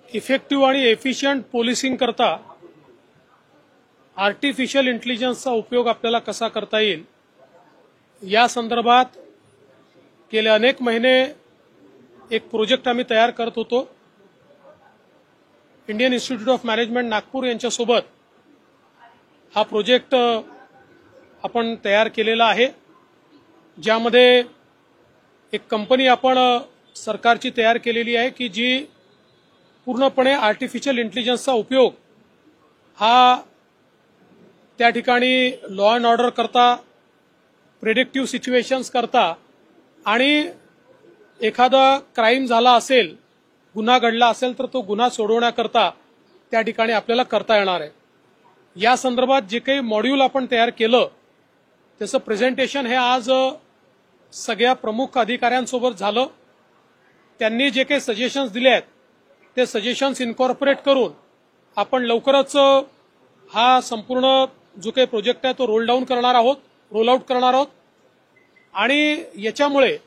Effective आणि efficient policing करता artificial इंटेलिजन्सचा उपयोग आपल्याला कसा करता येईल या संदर्भात गेले अनेक महिने एक प्रोजेक्ट आम्ही तयार करत होतो। Indian institute of management Nagpur यांच्यासोबत हा प्रोजेक्ट आपण तयार केलेला आहे, ज्यामध्ये एक कंपनी आपण सरकारची तयार केलेली आहे की जी पूर्णपणे आर्टिफिशियल इंटेलिजन्सचा उपयोग हा त्या ठिकाणी लॉ अँड ऑर्डर करता, प्रिडिक्टिव्ह सिच्युएशन्स करता आणि एखादा क्राईम झाला असेल, गुन्हा घडला असेल तर तो गुन्हा सोडवण्याकरता त्या ठिकाणी आपल्याला करता येणार आहे। या संदर्भात जे काही मॉड्यूल आपण तयार केलं त्याचं प्रेझेंटेशन हे आज सगळ्या प्रमुख अधिकाऱ्यांसोबत झालं। त्यांनी जे काही सजेशन्स दिले आहेत ते सजेशन्स इन्कॉर्पोरेट करून आपण लवकरच हा संपूर्ण जो काही प्रोजेक्ट आहे तो रोल आउट करणार आहोत आणि याच्यामुळे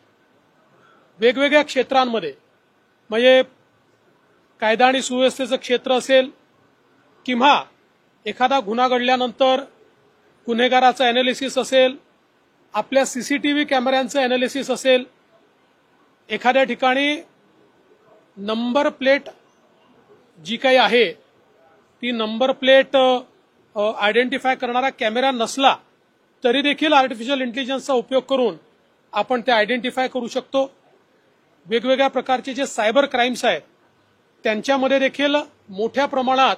वेगवेगळ्या क्षेत्रांमध्ये म्हणजे कायदा आणि सुव्यवस्थेचं क्षेत्र असेल किंवा एखादा गुन्हा घडल्यानंतर गुन्हेगाराचं अॅनालिसिस असेल, आपल्या सीसीटीव्ही कॅमेऱ्यांचं अॅनालिसिस असेल, एखाद्या ठिकाणी नंबर प्लेट जी काही आहे ती नंबर प्लेट आयडेंटिफाय करणारा कॅमेरा नसला तरी देखील आर्टिफिशियल इंटेलिजन्सचा उपयोग करून आपण ते आयडेंटिफाय करू शकतो। वेगवेगळ्या प्रकारचे जे सायबर क्राईम्स आहेत त्यांच्यामध्ये देखील मोठ्या प्रमाणात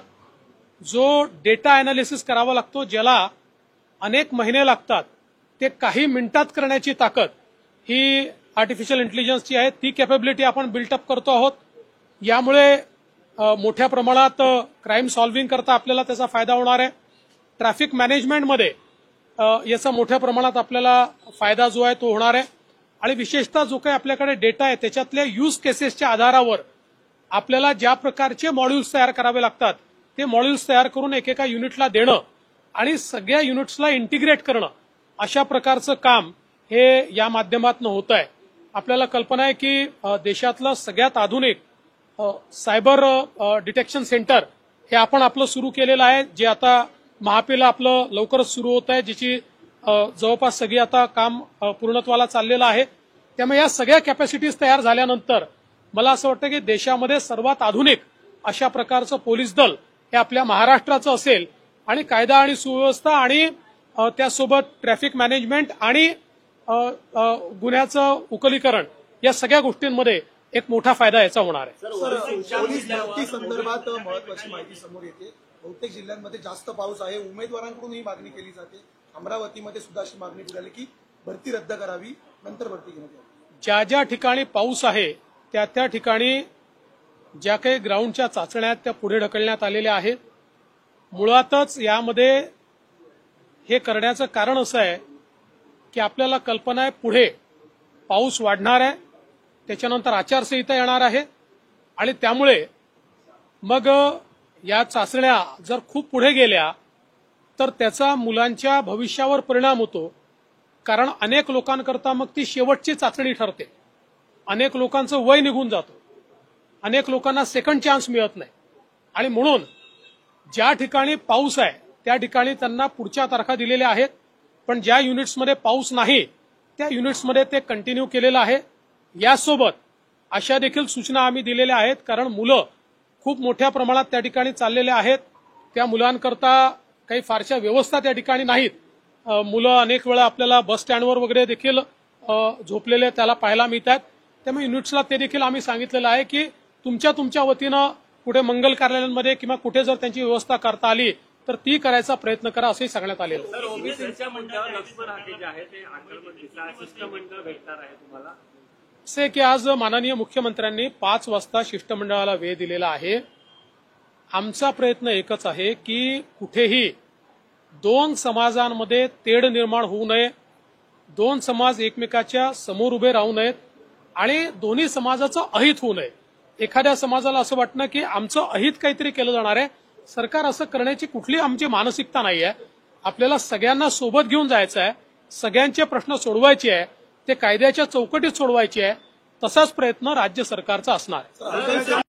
जो डेटा अॅनालिसिस करावा लागतो, ज्याला अनेक महिने लागतात, ते काही मिनिटात करण्याची ताकद ही आर्टिफिशियल इंटेलिजन्सची आहे। ती कॅपेबिलिटी आपण बिल्टअप करतो आहोत। यामुळे मोठ्या प्रमाणात क्राईम सॉल्व्हिंग करता आपल्याला त्याचा फायदा होणार आहे। ट्रॅफिक मॅनेजमेंटमध्ये याचा मोठ्या प्रमाणात आपल्याला फायदा जो आहे तो होणार आहे आणि विशेषतः जो काही आपल्याकडे डेटा आहे त्याच्यातल्या यूज केसेसच्या आधारावर आपल्याला ज्या प्रकारचे मॉड्यूल्स तयार करावे लागतात ते मॉड्यूल्स तयार करून एकेका युनिटला देणं आणि सगळ्या युनिट्सला इंटिग्रेट करणं, अशा प्रकारचं काम हे या माध्यमातून होत आहे। आपल्याला कल्पना आहे की देशातलं सगळ्यात आधुनिक सायबर डिटेक्शन सेंटर हे आपण आपलं सुरू केलेलं आहे, जे आता महापीला आपलं लवकरच सुरू होत आहे, ज्याची जवळपास सगळी आता काम पूर्णत्वाला चाललेलं आहे। त्यामुळे या सगळ्या कॅपॅसिटीज तयार झाल्यानंतर मला असं वाटतं की देशामध्ये सर्वात आधुनिक अशा प्रकारचं पोलीस दल हे आपल्या महाराष्ट्राचं असेल आणि कायदा आणि सुव्यवस्था आणि त्यासोबत ट्रॅफिक मॅनेजमेंट आणि गुन्ह्याचं उकलीकरण या सगळ्या गोष्टींमध्ये एक मोठा फायदा याचा होणार आहे। पोलीस भरती संदर्भात महत्वाची माहिती समोर येते। बहुतेक जिल्ह्यांमध्ये जास्त पाऊस आहे, उमेदवारांकडून ही मागणी केली जाते। अमरावतीमध्ये सुद्धा अशी मागणी निघाली की भरती रद्द करावी, नंतर भरती घेण्यात यावी। ज्या ज्या ठिकाणी पाऊस आहे त्या त्या ठिकाणी ज्या काही ग्राउंडच्या चाचण्या त्या पुढे ढकलण्यात आलेल्या आहेत। मुळातच यामध्ये हे करण्याचं कारण असं आहे की आपल्याला कल्पना आहे पुढे पाऊस वाढणार आहे, त्याच्यानंतर आचारसंहिता येणार आहे आणि त्यामुळे मग या चाचण्या जर खूप पुढे गेल्या तर त्याचा मुलांच्या भविष्यावर परिणाम होतो, कारण अनेक लोकांकरता मग ती शेवटची चाचणी ठरते। अनेक लोकांचं वय निघून जातं, अनेक लोकांना सेकंड चान्स मिळत नाही आणि म्हणून ज्या ठिकाणी पाऊस आहे त्या ठिकाणी त्यांना पुढच्या तारखा दिलेल्या आहेत, पण ज्या युनिट्समध्ये पाऊस नाही त्या युनिट्समध्ये ते कंटिन्यू केलेलं आहे। यासोबत अशा देखील सूचना आम्ही दिलेल्या आहेत, कारण मुलं खूप मोठ्या प्रमाणात त्या ठिकाणी चाललेले आहेत। त्या मुलांकरता काही फारशा व्यवस्था त्या ठिकाणी नाहीत। मुलं अनेक वेळा आपल्याला बस स्टँडवर वगैरे देखील झोपलेले त्याला पाहायला मिळतात। त्यामुळे युनिट्सला ते देखील आम्ही सांगितलेलं आहे की तुमच्या वतीनं कुठे मंगल कार्यालयांमध्ये किंवा कुठे जर त्यांची व्यवस्था करता आली तर ती करायचा प्रयत्न करा असंही सांगण्यात आलेलं आहे। असे की आज माननीय मुख्यमंत्र्यांनी 5 वाजता शिष्टमंडळाला वेळ दिलेला आहे। आमचा प्रयत्न एकच आहे की कुठेही 2 समाजांमध्ये तेढ निर्माण होऊ नये, 2 समाज एकमेकाच्या समोर उभे राहू नयेत आणि दोन्ही समाजाचं अहित होऊ नये। एखाद्या समाजाला असं वाटणं की आमचं अहित काहीतरी केलं जाणार आहे, सरकार असं करण्याची कुठली आमची मानसिकता नाही आहे। आपल्याला सगळ्यांना सोबत घेऊन जायचं आहे, सगळ्यांचे प्रश्न सोडवायचे आहे, ते कायद्याच्या चौकटीत सोडवायचे आहे। तसाच प्रयत्न राज्य सरकारचा असणार आहे।